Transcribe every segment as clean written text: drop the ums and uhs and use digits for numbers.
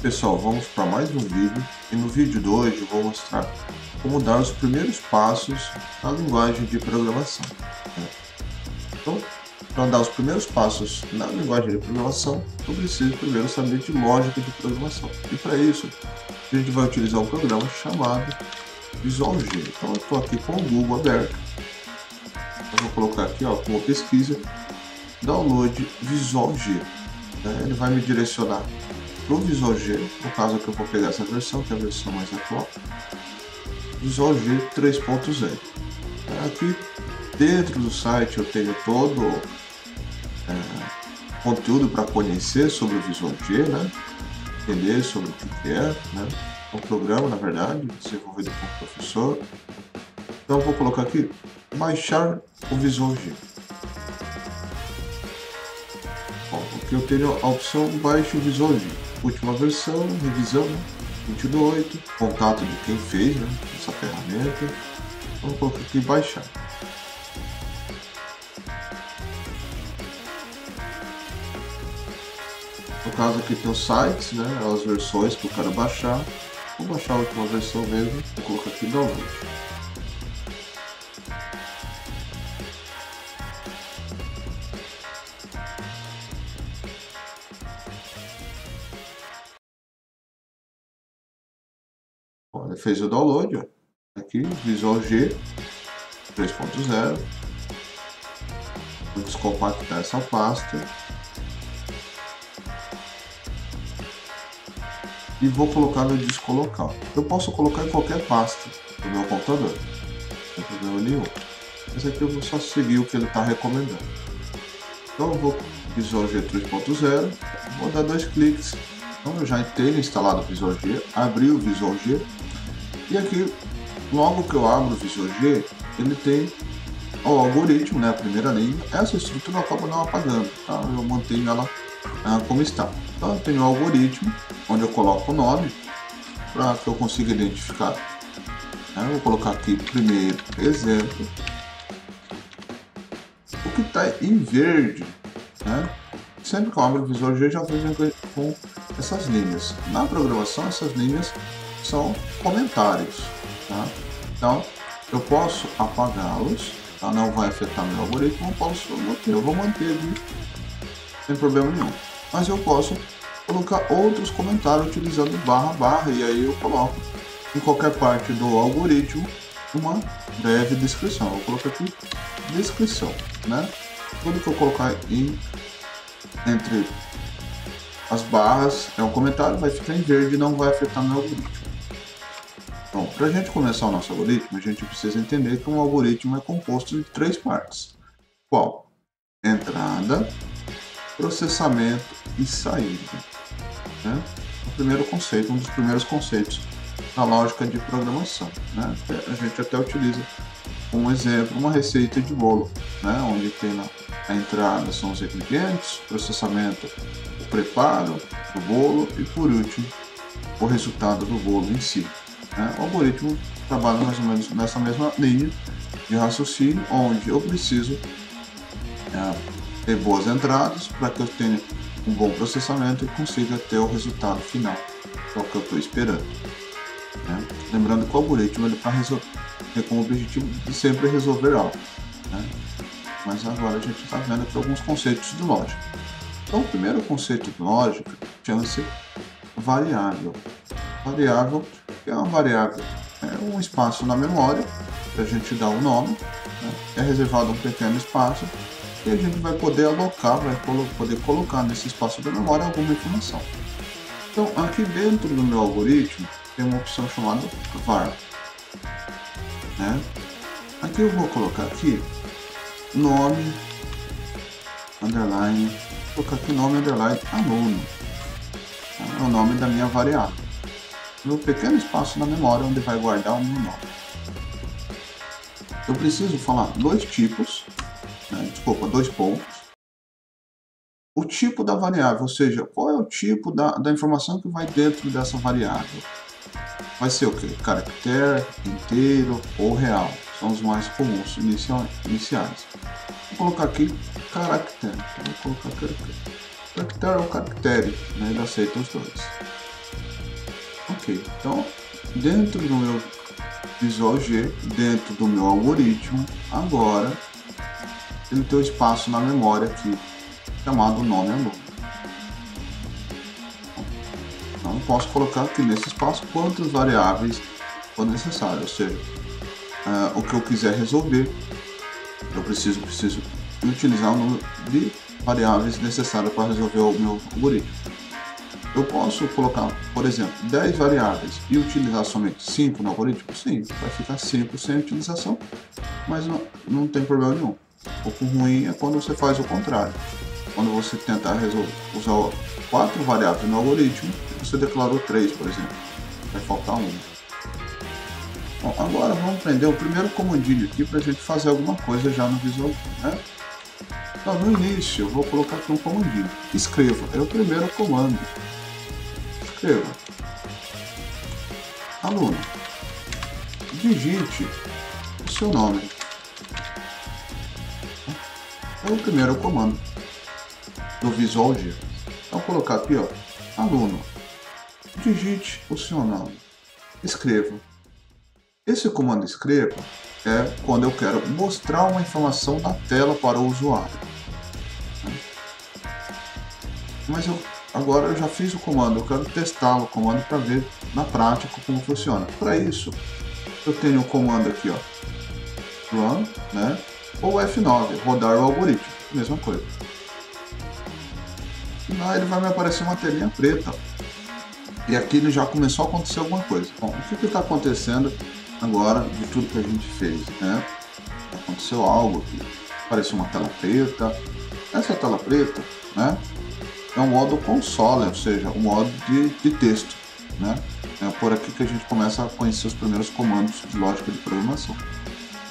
Pessoal, vamos para mais um vídeo e no vídeo de hoje eu vou mostrar como dar os primeiros passos na linguagem de programação. Então, para dar os primeiros passos na linguagem de programação, eu preciso primeiro saber de lógica de programação. E para isso, a gente vai utilizar um programa chamado Visual G. Então, eu estou aqui com o Google aberto. Eu vou colocar aqui como pesquisa, download Visual G. Ele vai me direcionar para o Visual G, no caso aqui eu vou pegar essa versão, que é a versão mais atual, Visual G 3.0. Aqui dentro do site eu tenho todo conteúdo para conhecer sobre o Visual G, né? Entender sobre o que é, né? O programa, na verdade, desenvolvido por um professor. Então eu vou colocar aqui, baixar o Visual G. Bom, aqui eu tenho a opção baixe o Visual G. Última versão, revisão, 22, contato de quem fez, né, essa ferramenta. Vamos colocar aqui baixar. No caso aqui tem os sites, né, as versões que eu quero baixar. Vou baixar a última versão mesmo, vou colocar aqui download. Olha, fez o download, ó. Aqui, Visual G 3.0. Vou descompactar essa pasta e vou colocar no disco local. Eu posso colocar em qualquer pasta do meu computador, não tem problema nenhum. Esse aqui eu vou só seguir o que ele está recomendando. Então eu vou Visual G 3.0, vou dar 2 cliques. Então eu já tenho instalado o Visual G, abri o Visual G e aqui, logo que eu abro o Visual G, ele tem o algoritmo, né, a primeira linha. Essa estrutura eu acabo não apagando, tá? Eu mantenho ela como está. Então eu tenho o algoritmo, onde eu coloco o nome, para que eu consiga identificar. Eu vou colocar aqui primeiro exemplo. O que está em verde, né? Sempre que eu abro o Visual G já vem com essas linhas. Na programação essas linhas são comentários, tá? Então eu posso apagá-los, tá? Não vai afetar meu algoritmo, eu vou manter aqui sem problema nenhum. Mas eu posso colocar outros comentários utilizando // e aí eu coloco em qualquer parte do algoritmo uma breve descrição. Eu vou colocar aqui descrição, né? Tudo que eu colocar entre as barras é um comentário, vai ficar em verde e não vai afetar meu algoritmo. Então, para a gente começar o nosso algoritmo, a gente precisa entender que um algoritmo é composto de 3 partes. Qual? Entrada, processamento e saída. Né? O primeiro conceito, um dos primeiros conceitos da lógica de programação. Né? A gente até utiliza um exemplo, uma receita de bolo, né? Onde tem a entrada são os ingredientes, processamento, o preparo do bolo e por último o resultado do bolo em si. Né? O algoritmo trabalha mais ou menos nessa mesma linha de raciocínio, onde eu preciso ter boas entradas para que eu tenha um bom processamento e consiga ter o resultado final, que é o que eu estou esperando. Né? Lembrando que o algoritmo ele tem como objetivo de sempre resolver algo. Né? Mas agora a gente está vendo aqui alguns conceitos de lógica. Então, o primeiro conceito de lógica chama-se variável. Variável é uma variável, é um espaço na memória que a gente dá um nome, né? É reservado um pequeno espaço e a gente vai poder alocar, vai poder colocar nesse espaço da memória alguma informação. Então, aqui dentro do meu algoritmo tem uma opção chamada var. Né? Aqui eu vou colocar aqui nome underline, vou colocar aqui nome underline aluno, é o nome da minha variável, no pequeno espaço na memória onde vai guardar o meu nome. Eu preciso falar dois tipos, né? Desculpa, 2 pontos. O tipo da variável, ou seja, qual é o tipo da informação que vai dentro dessa variável. Vai ser o que? Caractere, inteiro ou real. São os mais comuns iniciais. Vou colocar aqui caractere. Vou colocar caractere ou caractere, né? Ele aceita os dois. Ok, então dentro do meu Visual G, dentro do meu algoritmo, agora ele tem um espaço na memória aqui chamado nome aluno. Então eu posso colocar aqui nesse espaço quantas variáveis for necessário, ou seja, o que eu quiser resolver, eu preciso utilizar o número de variáveis necessárias para resolver o meu algoritmo. Eu posso colocar, por exemplo, 10 variáveis e utilizar somente 5 no algoritmo? Sim, vai ficar 5 sem utilização, mas não tem problema nenhum. Um pouco ruim é quando você faz o contrário. Quando você tentar usar 4 variáveis no algoritmo, você declarou 3, por exemplo. Vai faltar 1. Bom, agora vamos aprender o primeiro comandinho aqui para a gente fazer alguma coisa já no Visual, né? Então, no início, eu vou colocar aqui um comandinho. Escreva, é o primeiro comando. Escreva. Aluno, digite o seu nome. É o primeiro comando do Visual G. Então, vou colocar aqui, ó, aluno, digite o seu nome. Escreva. Esse comando escreva é quando eu quero mostrar uma informação na tela para o usuário. Mas agora eu já fiz o comando, eu quero testar o comando para ver na prática como funciona. Para isso, eu tenho o comando aqui, ó, run, né? Ou F9, rodar o algoritmo, mesma coisa. E ele vai me aparecer uma telinha preta. E aqui ele já começou a acontecer alguma coisa. Bom, o que está acontecendo agora de tudo que a gente fez, né? Aconteceu algo aqui. Apareceu uma tela preta. Essa tela preta, né? É um modo console, ou seja, um modo de texto, né? É por aqui que a gente começa a conhecer os primeiros comandos de lógica de programação.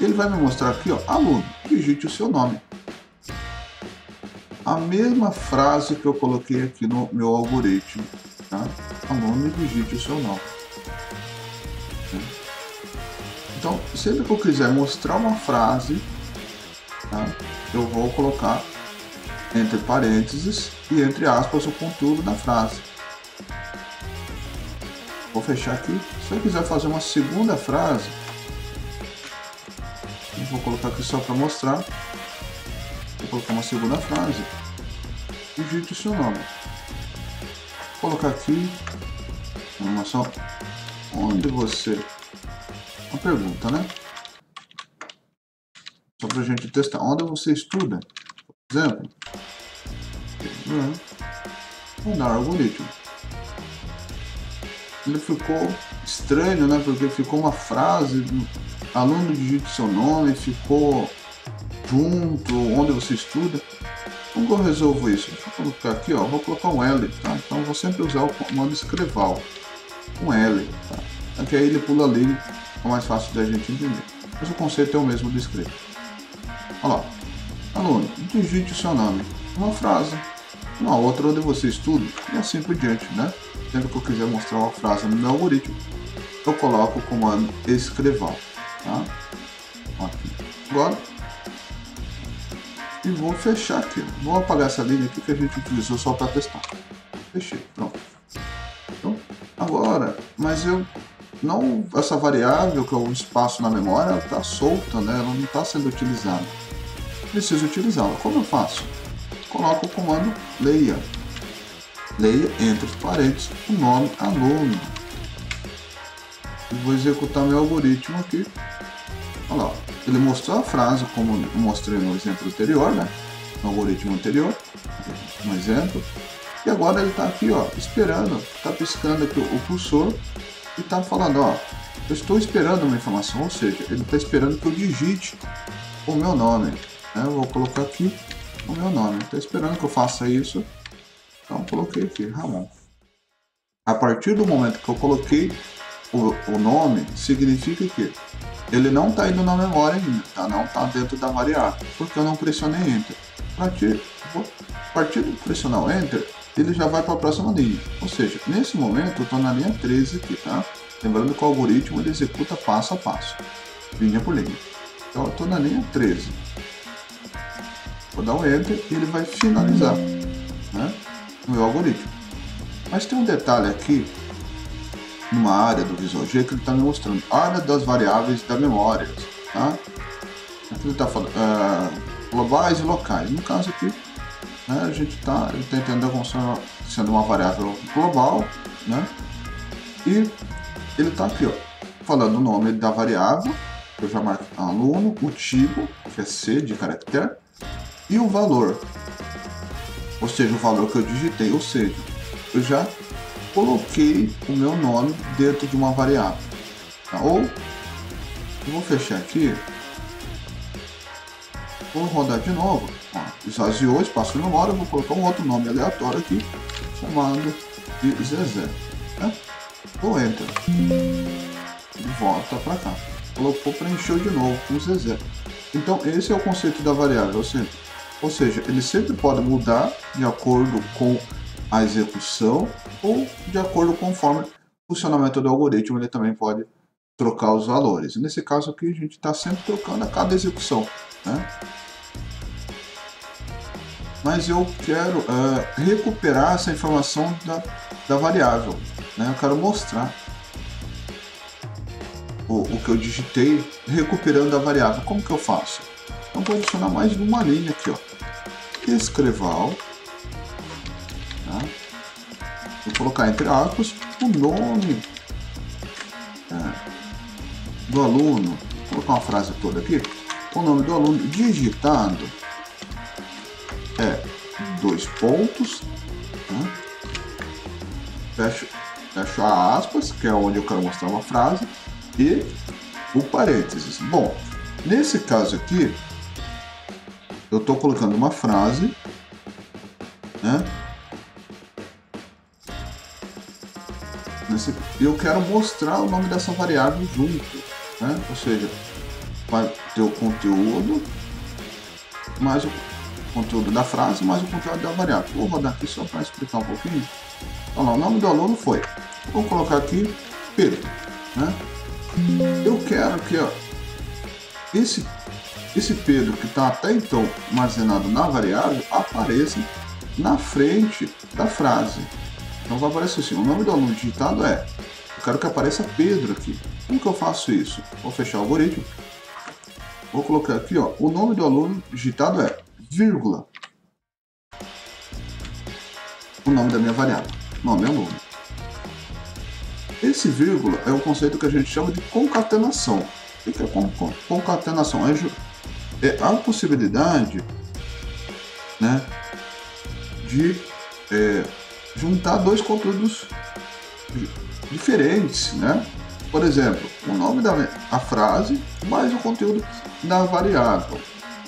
Ele vai me mostrar aqui, ó, aluno, digite o seu nome. A mesma frase que eu coloquei aqui no meu algoritmo, tá? Aluno, digite o seu nome. Então, sempre que eu quiser mostrar uma frase, tá? Eu vou colocar entre parênteses e entre aspas o conteúdo da frase. Vou fechar aqui. Se eu quiser fazer uma segunda frase, eu vou colocar aqui só para mostrar. Vou colocar uma segunda frase. Digite o seu nome. Vou colocar aqui informação onde você... Uma pergunta, né? Só para a gente testar. Onde você estuda? Por exemplo, rodar algoritmo. Ele ficou estranho, né? Porque ficou uma frase, aluno digite seu nome, ficou junto, onde você estuda. Como que eu resolvo isso? Deixa eu colocar aqui, ó, vou colocar um L, tá? Então eu vou sempre usar o comando escreval, um L, tá? Porque aí ele pula ali, é mais fácil da gente entender. Mas o conceito é o mesmo do escrever. Olha lá, aluno, digite o seu nome, uma frase, uma outra onde você estuda, e assim por diante, né? Sempre que eu quiser mostrar uma frase no meu algoritmo, eu coloco o comando escreval, tá? Aqui. Agora, e vou fechar aqui. Vou apagar essa linha aqui que a gente utilizou só para testar. Fechei, pronto. Então, agora, mas eu não, essa variável que é o espaço na memória, ela está solta, né? Ela não está sendo utilizada. Preciso utilizá-la. Como eu faço? Coloco o comando leia. Leia entre parênteses o nome aluno. E vou executar meu algoritmo aqui. Olha lá. Ele mostrou a frase como eu mostrei no exemplo anterior, né? No algoritmo anterior, um exemplo. E agora ele está aqui, ó, esperando, está piscando aqui o cursor e está falando, ó, eu estou esperando uma informação, ou seja, ele está esperando que eu digite o meu nome. Né? Eu vou colocar aqui o meu nome. Está esperando que eu faça isso, então coloquei aqui, Ramon. A partir do momento que eu coloquei o nome, significa que ele não está indo na memória ainda, tá? Não está dentro da variável, porque eu não pressionei Enter. A partir de pressionar o Enter, ele já vai para a próxima linha. Ou seja, nesse momento eu estou na linha 13 aqui, tá? Lembrando que o algoritmo ele executa passo a passo, linha por linha. Então eu estou na linha 13. Vou dar o Enter e ele vai finalizar, né, o meu algoritmo. Mas tem um detalhe aqui numa área do Visual G que ele está me mostrando, área das variáveis da memória, tá? Aqui ele está falando globais e locais. No caso aqui, né, ele está entendendo como sendo uma variável global, né? E ele está aqui, ó, falando o nome da variável, que eu já marquei aluno, o tipo, que é C de caractere, e o valor, ou seja, o valor que eu digitei, ou seja, eu já coloquei o meu nome dentro de uma variável, tá? Ou eu vou fechar aqui, vou rodar de novo, ó, esvaziou, espaço de memória, eu vou colocar um outro nome aleatório aqui, chamado de Zezé, né? Vou Enter e volta para cá, colocou, preencheu de novo com Zezé. Então esse é o conceito da variável, ou seja, ele sempre pode mudar de acordo com a execução ou de acordo conforme o funcionamento do algoritmo, ele também pode trocar os valores. Nesse caso aqui a gente está sempre trocando a cada execução, né? Mas eu quero recuperar essa informação da variável, né? Eu quero mostrar o que eu digitei recuperando a variável. Como que eu faço? Então vou adicionar mais uma linha aqui, ó. Escreval, tá? Vou colocar entre aspas o nome do aluno. Vou colocar uma frase toda aqui. O nome do aluno digitado é 2 pontos, tá? Fecho a aspas, que é onde eu quero mostrar uma frase, e o parênteses. Bom, nesse caso aqui, eu estou colocando uma frase, né? Eu quero mostrar o nome dessa variável junto, né? Ou seja, vai ter o conteúdo, mais o conteúdo da frase, mais o conteúdo da variável. Vou rodar aqui só para explicar um pouquinho. Então, lá, o nome do aluno foi, vou colocar aqui Pedro, né? Eu quero que, ó, esse Pedro que está até então armazenado na variável apareça na frente da frase. Então vai aparecer assim, o nome do aluno digitado eu quero que apareça Pedro aqui. Como que eu faço isso? Vou fechar o algoritmo. Vou colocar aqui, ó, o nome do aluno digitado vírgula. O nome da minha variável, nome é aluno. Esse vírgula é um conceito que a gente chama de concatenação. O que é concatenação? É a possibilidade, né, de juntar dois conteúdos diferentes, né? Por exemplo, o nome da frase mais o conteúdo da variável.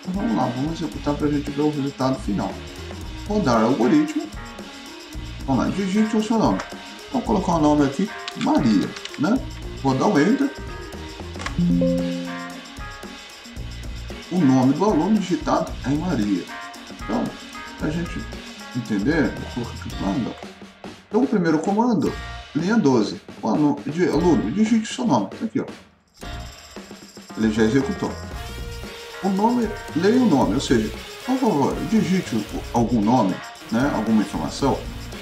Então, vamos lá, vamos executar para a gente ver o resultado final. Rodar o algoritmo. Vamos lá, digite o seu nome. Vou colocar o nome aqui, Maria, né? Vou dar o Enter. O nome do aluno digitado é Maria. Então, para a gente entender, vou colocar aqui comando. Então, o primeiro comando, linha 12. O aluno, digite o seu nome. Aqui, ó. Ele já executou. O nome, leia o nome, ou seja, por favor, digite algum nome, né? Alguma informação.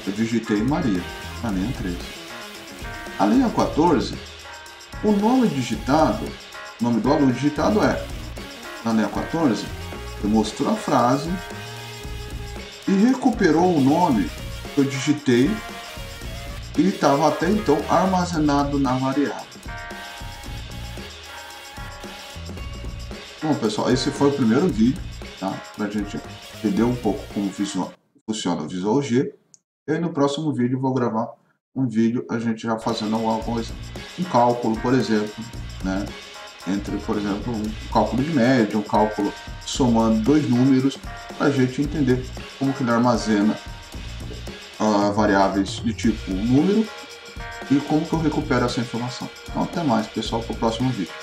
Eu digitei Maria, na linha 13. A linha 14, o nome digitado, o nome do aluno digitado na linha 14, eu mostrou a frase e recuperou o nome que eu digitei e estava até então armazenado na variável. Bom, pessoal, esse foi o primeiro vídeo, tá? Para a gente entender um pouco como funciona o Visual G. E aí no próximo vídeo eu vou gravar um vídeo a gente já fazendo alguma coisa, um cálculo, por exemplo, né? Entre, por exemplo, um cálculo de média, um cálculo somando dois números, para a gente entender como que ele armazena variáveis de tipo número e como que eu recupero essa informação. Então até mais, pessoal, para o próximo vídeo.